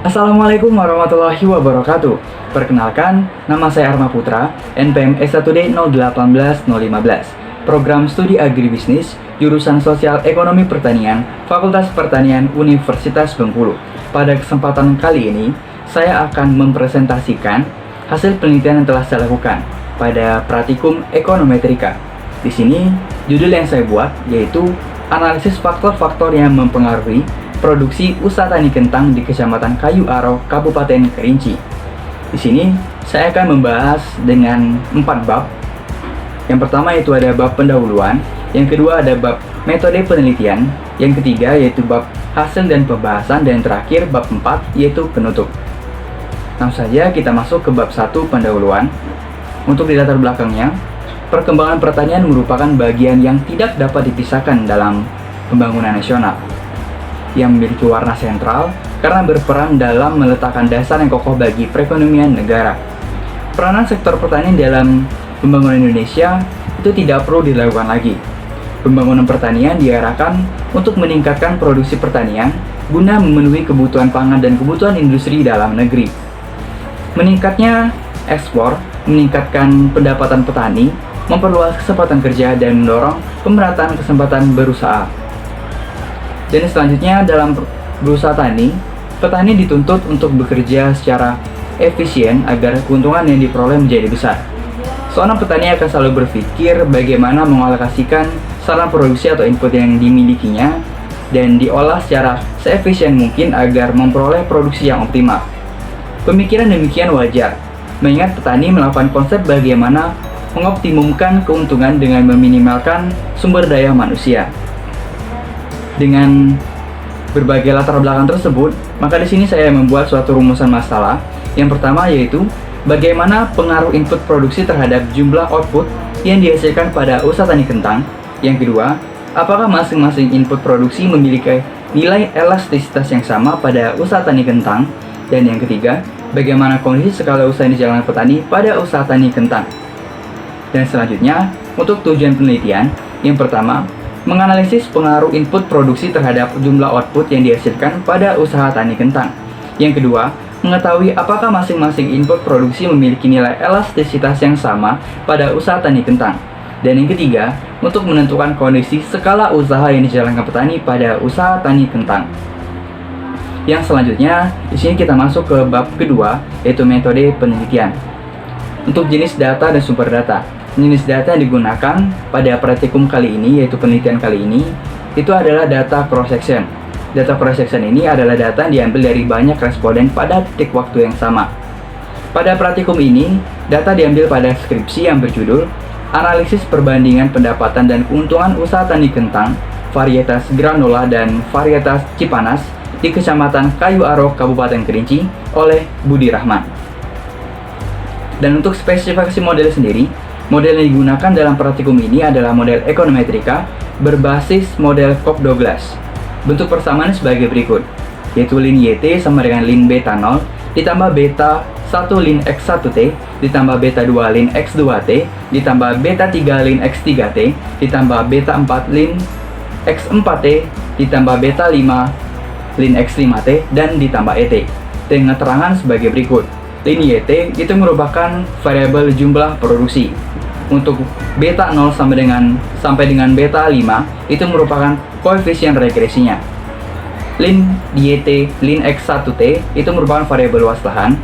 Assalamualaikum warahmatullahi wabarakatuh. Perkenalkan, nama saya Arma Putra, NPM S1D 018015, Program Studi Agribisnis, Jurusan Sosial Ekonomi Pertanian, Fakultas Pertanian Universitas Bengkulu. Pada kesempatan kali ini, saya akan mempresentasikan hasil penelitian yang telah saya lakukan pada Praktikum Ekonometrika. Di sini, judul yang saya buat yaitu analisis faktor-faktor yang mempengaruhi produksi usaha tani kentang di Kecamatan Kayu Aro, Kabupaten Kerinci. Di sini saya akan membahas dengan 4 bab. Yang pertama yaitu ada bab pendahuluan, yang kedua ada bab metode penelitian, yang ketiga yaitu bab hasil dan pembahasan, dan yang terakhir bab 4 yaitu penutup. Langsung saja kita masuk ke bab 1 pendahuluan. Untuk di latar belakangnya, perkembangan pertanian merupakan bagian yang tidak dapat dipisahkan dalam pembangunan nasional, yang memiliki warna sentral karena berperan dalam meletakkan dasar yang kokoh bagi perekonomian negara. Peranan sektor pertanian dalam pembangunan Indonesia itu tidak perlu dilakukan lagi. Pembangunan pertanian diarahkan untuk meningkatkan produksi pertanian guna memenuhi kebutuhan pangan dan kebutuhan industri dalam negeri. Meningkatnya ekspor meningkatkan pendapatan petani, memperluas kesempatan kerja, dan mendorong pemerataan kesempatan berusaha. Dan selanjutnya dalam berusaha tani, petani dituntut untuk bekerja secara efisien agar keuntungan yang diperoleh menjadi besar. Seorang petani akan selalu berpikir bagaimana mengalokasikan sarana produksi atau input yang dimilikinya dan diolah secara seefisien mungkin agar memperoleh produksi yang optimal. Pemikiran demikian wajar, mengingat petani melakukan konsep bagaimana mengoptimumkan keuntungan dengan meminimalkan sumber daya manusia. Dengan berbagai latar belakang tersebut, maka di sini saya membuat suatu rumusan masalah. Yang pertama yaitu bagaimana pengaruh input produksi terhadap jumlah output yang dihasilkan pada usaha tani kentang. Yang kedua, apakah masing-masing input produksi memiliki nilai elastisitas yang sama pada usaha tani kentang? Dan yang ketiga, bagaimana kondisi skala usaha yang dijalankan petani pada usaha tani kentang? Dan selanjutnya, untuk tujuan penelitian, yang pertama, menganalisis pengaruh input produksi terhadap jumlah output yang dihasilkan pada usaha tani kentang. Yang kedua, mengetahui apakah masing-masing input produksi memiliki nilai elastisitas yang sama pada usaha tani kentang. Dan yang ketiga, untuk menentukan kondisi skala usaha yang dijalankan petani pada usaha tani kentang. Yang selanjutnya, di sini kita masuk ke bab kedua, yaitu metode penelitian. Untuk jenis data dan sumber data. Jenis data yang digunakan pada praktikum kali ini, yaitu penelitian kali ini, itu adalah data cross-section. Data cross-section ini adalah data yang diambil dari banyak responden pada titik waktu yang sama. Pada praktikum ini, data diambil pada skripsi yang berjudul Analisis Perbandingan Pendapatan dan Keuntungan Usaha Tani Kentang, Varietas Granola dan Varietas Cipanas di Kecamatan Kayu Aro, Kabupaten Kerinci oleh Budi Rahman. Dan untuk spesifikasi model sendiri, model yang digunakan dalam praktikum ini adalah model ekonometrika berbasis model Cobb-Douglas. Bentuk persamaan sebagai berikut, yaitu lin YT sama dengan lin beta 0, ditambah beta 1 lin X1T, ditambah beta 2 lin X2T, ditambah beta 3 lin X3T, ditambah beta 4 lin X4T, ditambah beta 5 lin X5T, dan ditambah ET. Dengan keterangan sebagai berikut. Lin YT itu merupakan variabel jumlah produksi. Untuk beta 0 sampai dengan beta 5 itu merupakan koefisien regresinya. Lin YT, lin X1T itu merupakan variabel luas lahan.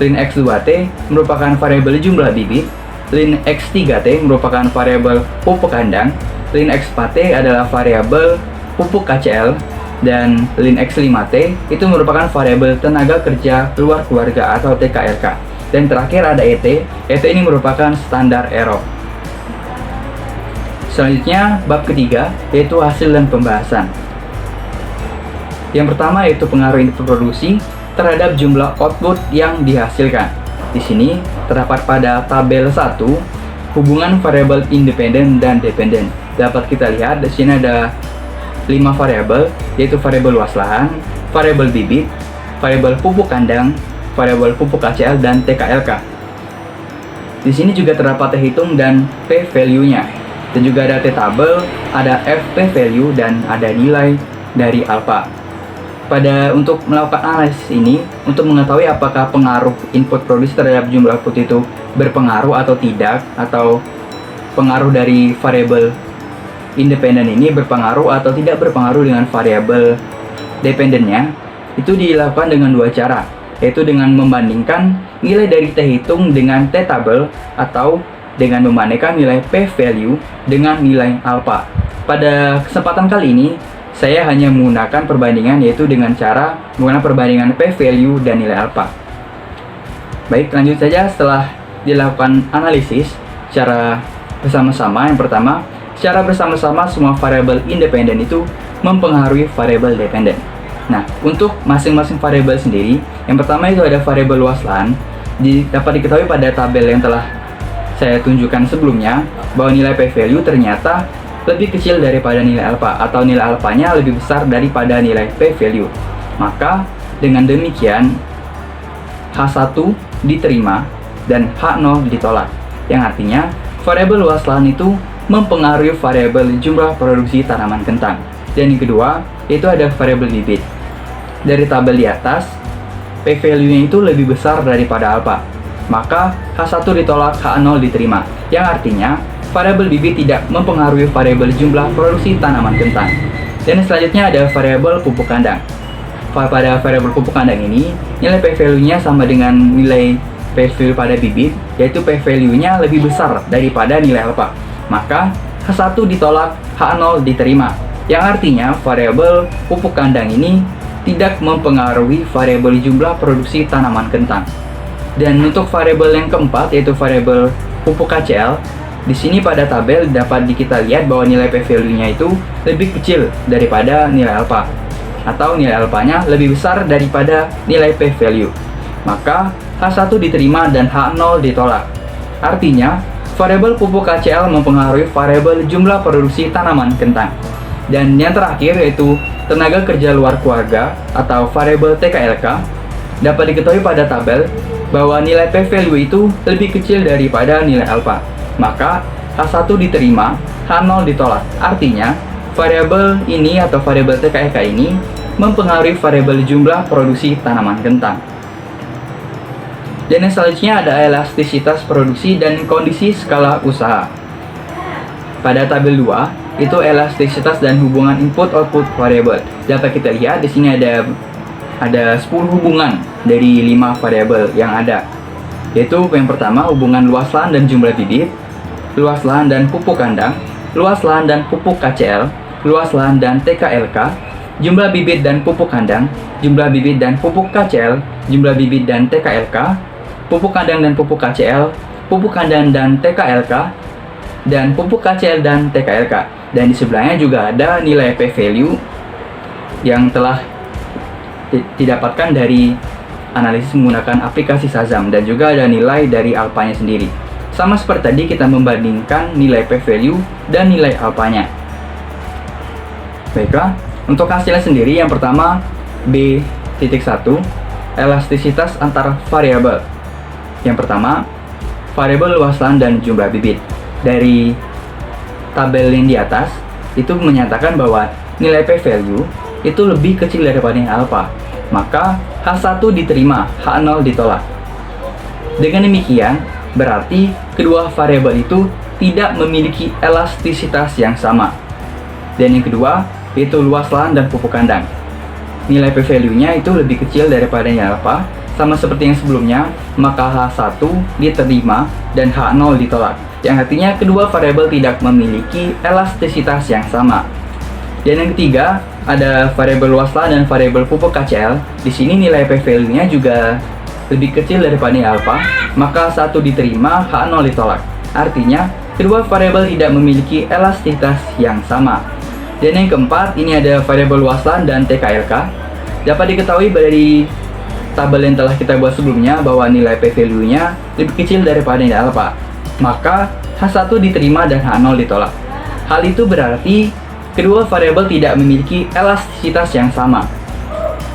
Lin X2T merupakan variabel jumlah bibit. Lin X3T merupakan variabel pupuk kandang. Lin X4T adalah variabel pupuk KCL. Dan lin X5T itu merupakan variabel tenaga kerja luar keluarga atau TKRK. Dan terakhir ada ET. ET ini merupakan standar error. Selanjutnya bab ketiga yaitu hasil dan pembahasan. Yang pertama yaitu pengaruh input produksi terhadap jumlah output yang dihasilkan. Di sini terdapat pada tabel 1 hubungan variabel independen dan dependen. Dapat kita lihat di sini ada 5 variabel, yaitu variabel luas lahan, variabel bibit, variabel pupuk kandang, variabel pupuk KCL, dan TKLK. Di sini juga terdapat T-hitung dan P-value-nya. Dan juga ada T-tabel, ada FP value, dan ada nilai dari alpha. Untuk melakukan analisis ini, untuk mengetahui apakah pengaruh input produksi terhadap jumlah output itu berpengaruh atau tidak, atau pengaruh dari variabel independen ini berpengaruh atau tidak berpengaruh dengan variabel dependennya, itu dilakukan dengan dua cara, yaitu dengan membandingkan nilai dari T-hitung dengan T-tabel atau dengan membandingkan nilai P-value dengan nilai alpha. Pada kesempatan kali ini, saya hanya menggunakan perbandingan, yaitu dengan cara menggunakan perbandingan P-value dan nilai alpha. Baik, lanjut saja. Setelah dilakukan analisis secara bersama-sama, yang pertama, secara bersama-sama semua variabel independen itu mempengaruhi variabel dependen. Nah, untuk masing-masing variabel sendiri, yang pertama itu ada variabel luas lahan. Dapat diketahui pada tabel yang telah saya tunjukkan sebelumnya, bahwa nilai P-value ternyata lebih kecil daripada nilai alpha, atau nilai alphanya lebih besar daripada nilai P-value. Maka dengan demikian H1 diterima dan H0 ditolak, yang artinya variabel luas lahan itu mempengaruhi variabel jumlah produksi tanaman kentang. Dan yang kedua, itu ada variabel bibit. Dari tabel di atas, P-value-nya itu lebih besar daripada alpha, maka H1 ditolak, H0 diterima, yang artinya variabel bibit tidak mempengaruhi variabel jumlah produksi tanaman kentang. Dan selanjutnya ada variabel pupuk kandang. Pada variabel pupuk kandang ini, nilai P-value-nya sama dengan nilai P-value pada bibit, yaitu P-value-nya lebih besar daripada nilai alpha. Maka H1 ditolak, H0 diterima, yang artinya variabel pupuk kandang ini tidak mempengaruhi variabel jumlah produksi tanaman kentang. Dan untuk variabel yang keempat, yaitu variabel pupuk KCl, di sini pada tabel dapat kita lihat bahwa nilai P-value-nya itu lebih kecil daripada nilai alpha, atau nilai alphanya lebih besar daripada nilai P-value. Maka H1 diterima dan H0 ditolak. Artinya, variabel pupuk KCl mempengaruhi variabel jumlah produksi tanaman kentang. Dan yang terakhir yaitu tenaga kerja luar keluarga atau variabel TKLK. Dapat diketahui pada tabel bahwa nilai P-value itu lebih kecil daripada nilai alpha. Maka H1 diterima, H0 ditolak. Artinya, variabel ini atau variabel TKLK ini mempengaruhi variabel jumlah produksi tanaman kentang. Dan yang selanjutnya ada elastisitas produksi dan kondisi skala usaha. Pada tabel 2, itu elastisitas dan hubungan input-output variabel. Dapat kita lihat di sini ada 10 hubungan dari 5 variabel yang ada. Yaitu yang pertama, hubungan luas lahan dan jumlah bibit, luas lahan dan pupuk kandang, luas lahan dan pupuk KCl, luas lahan dan TKLK, jumlah bibit dan pupuk kandang, jumlah bibit dan pupuk KCl, jumlah bibit dan TKLK, pupuk kandang dan pupuk KCl, pupuk kandang dan TKLK, dan pupuk KCl dan TKLK. Dan di sebelahnya juga ada nilai P-value yang telah didapatkan dari analisis menggunakan aplikasi Shazam, dan juga ada nilai dari alphanya sendiri. Sama seperti tadi, kita membandingkan nilai P-value dan nilai alphanya. Baiklah, untuk hasilnya sendiri, yang pertama B.1, elastisitas antar variabel. Yang pertama, variabel luas lahan dan jumlah bibit. Dari tabel yang di atas, itu menyatakan bahwa nilai P-value itu lebih kecil daripada nilai alpha. Maka H1 diterima, H0 ditolak. Dengan demikian, berarti kedua variabel itu tidak memiliki elastisitas yang sama. Dan yang kedua, yaitu luas lahan dan pupuk kandang. Nilai P-value-nya itu lebih kecil daripada nilai alpha, sama seperti yang sebelumnya, maka H1 diterima dan H0 ditolak. Yang artinya kedua variabel tidak memiliki elastisitas yang sama. Dan yang ketiga, ada variabel luas lahan dan variabel pupuk KCl. Di sini nilai P-value-nya juga lebih kecil daripada nilai alpha, maka H1 diterima, H0 ditolak. Artinya, kedua variabel tidak memiliki elastisitas yang sama. Dan yang keempat, ini ada variabel luas lahan dan TKLK. Dapat diketahui dari tabel yang telah kita buat sebelumnya bahwa nilai P-value-nya lebih kecil daripada nilai alpha. Maka H1 diterima dan H0 ditolak. Hal itu berarti kedua variabel tidak memiliki elastisitas yang sama.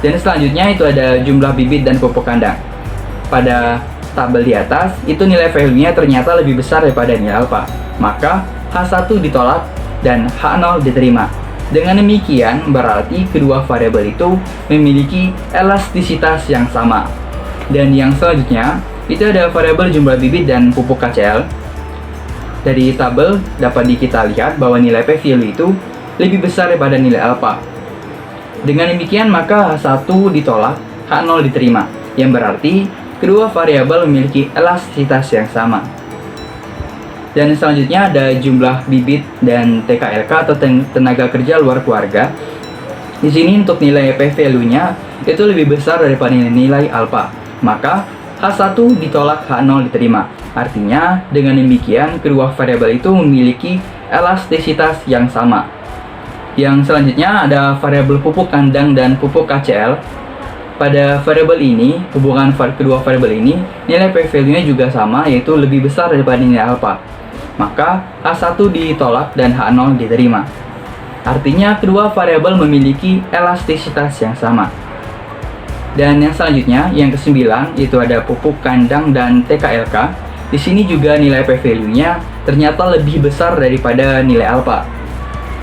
Dan selanjutnya itu ada jumlah bibit dan pupuk kandang. Pada tabel di atas, itu nilai value-nya ternyata lebih besar daripada nilai alpha. Maka H1 ditolak dan H0 diterima. Dengan demikian, berarti kedua variabel itu memiliki elastisitas yang sama. Dan yang selanjutnya, itu ada variabel jumlah bibit dan pupuk KCl. Dari tabel dapat kita lihat bahwa nilai P-value itu lebih besar daripada nilai alpha. Dengan demikian, maka H1 ditolak, H0 diterima, yang berarti kedua variabel memiliki elastisitas yang sama. Dan selanjutnya ada jumlah bibit dan TKLK atau tenaga kerja luar keluarga. Di sini untuk nilai P-value-nya itu lebih besar daripada nilai alpha. Maka H1 ditolak, H0 diterima. Artinya dengan demikian kedua variabel itu memiliki elastisitas yang sama. Yang selanjutnya ada variabel pupuk kandang dan pupuk KCl. Pada variabel ini, hubungan kedua variabel ini, nilai P-value-nya juga sama, yaitu lebih besar daripada nilai alpha. Maka H1 ditolak dan H0 diterima. Artinya kedua variabel memiliki elastisitas yang sama. Dan yang selanjutnya, yang ke-9, yaitu ada pupuk kandang dan TKLK. Di sini juga nilai P-value-nya ternyata lebih besar daripada nilai alpha.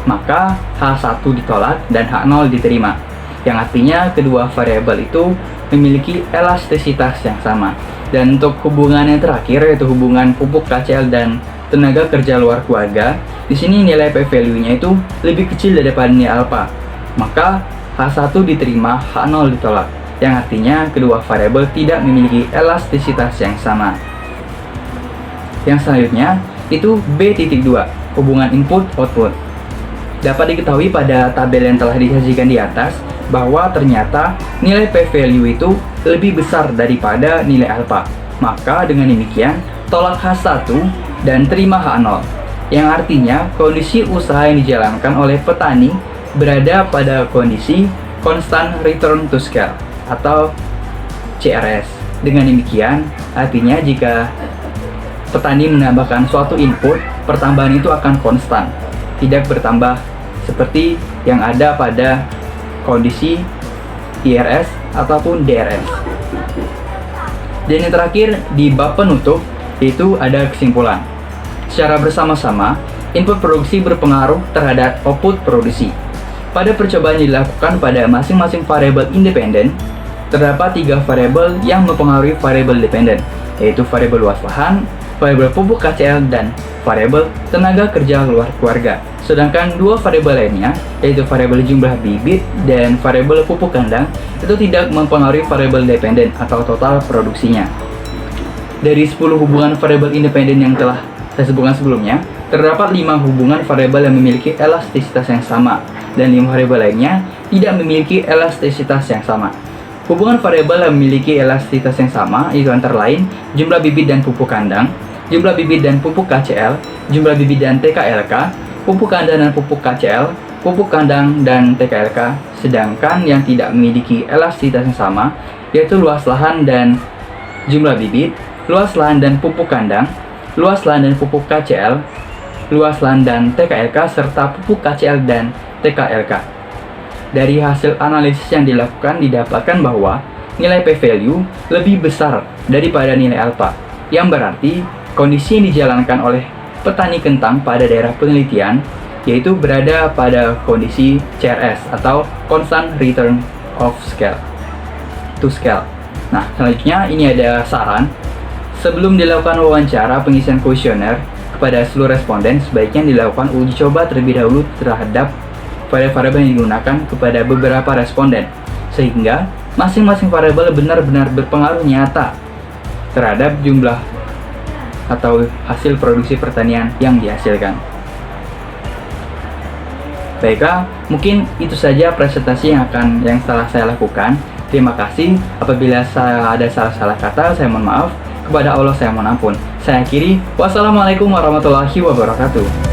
Maka H1 ditolak dan H0 diterima. Yang artinya kedua variabel itu memiliki elastisitas yang sama. Dan untuk hubungan yang terakhir, yaitu hubungan pupuk KCl dan tenaga kerja luar keluarga, di sini nilai P-value-nya itu lebih kecil daripada nilai alpha. Maka H1 diterima, H0 ditolak. Yang artinya kedua variabel tidak memiliki elastisitas yang sama. Yang selanjutnya itu B.2, hubungan input-output. Dapat diketahui pada tabel yang telah disajikan di atas bahwa ternyata nilai P-value itu lebih besar daripada nilai alpha. Maka dengan demikian tolak H1 dan terima H0, yang artinya kondisi usaha yang dijalankan oleh petani berada pada kondisi constant return to scale atau CRS. Dengan demikian, artinya jika petani menambahkan suatu input, pertambahan itu akan konstan, tidak bertambah seperti yang ada pada kondisi IRS ataupun DRS. Dan yang terakhir di bab penutup, yaitu ada kesimpulan. Secara bersama-sama, input produksi berpengaruh terhadap output produksi. Pada percobaan yang dilakukan pada masing-masing variabel independen, terdapat 3 variabel yang mempengaruhi variabel dependen, yaitu variabel luas lahan, variabel pupuk KCl, dan variabel tenaga kerja luar keluarga. Sedangkan 2 variabel lainnya, yaitu variabel jumlah bibit dan variabel pupuk kandang, itu tidak mempengaruhi variabel dependen atau total produksinya. Dari 10 hubungan variabel independen yang telah saya sebutkan sebelumnya, terdapat 5 hubungan variabel yang memiliki elastisitas yang sama, dan 5 variabel lainnya tidak memiliki elastisitas yang sama. Hubungan variabel yang memiliki elastisitas yang sama itu antara lain jumlah bibit dan pupuk kandang, jumlah bibit dan pupuk KCl, jumlah bibit dan TKLK, pupuk kandang dan pupuk KCl, pupuk kandang dan TKLK. Sedangkan yang tidak memiliki elastisitas yang sama yaitu luas lahan dan jumlah bibit, luas lahan dan pupuk kandang, luas lahan dan pupuk KCl, luas lahan dan TKLK, serta pupuk KCl dan TKLK. Dari hasil analisis yang dilakukan didapatkan bahwa nilai P-value lebih besar daripada nilai alpha, yang berarti kondisi yang dijalankan oleh petani kentang pada daerah penelitian yaitu berada pada kondisi CRS atau Constant Return of Scale to Scale. Nah, selanjutnya ini ada saran. Sebelum dilakukan wawancara pengisian kuesioner kepada seluruh responden, sebaiknya dilakukan uji coba terlebih dahulu terhadap variabel yang digunakan kepada beberapa responden, sehingga masing-masing variabel benar-benar berpengaruh nyata terhadap jumlah atau hasil produksi pertanian yang dihasilkan. Baiklah, mungkin itu saja presentasi yang telah saya lakukan. Terima kasih. Apabila saya ada salah-salah kata, saya mohon maaf. Kepada Allah saya mohon ampun. Saya akhiri. Wassalamualaikum warahmatullahi wabarakatuh.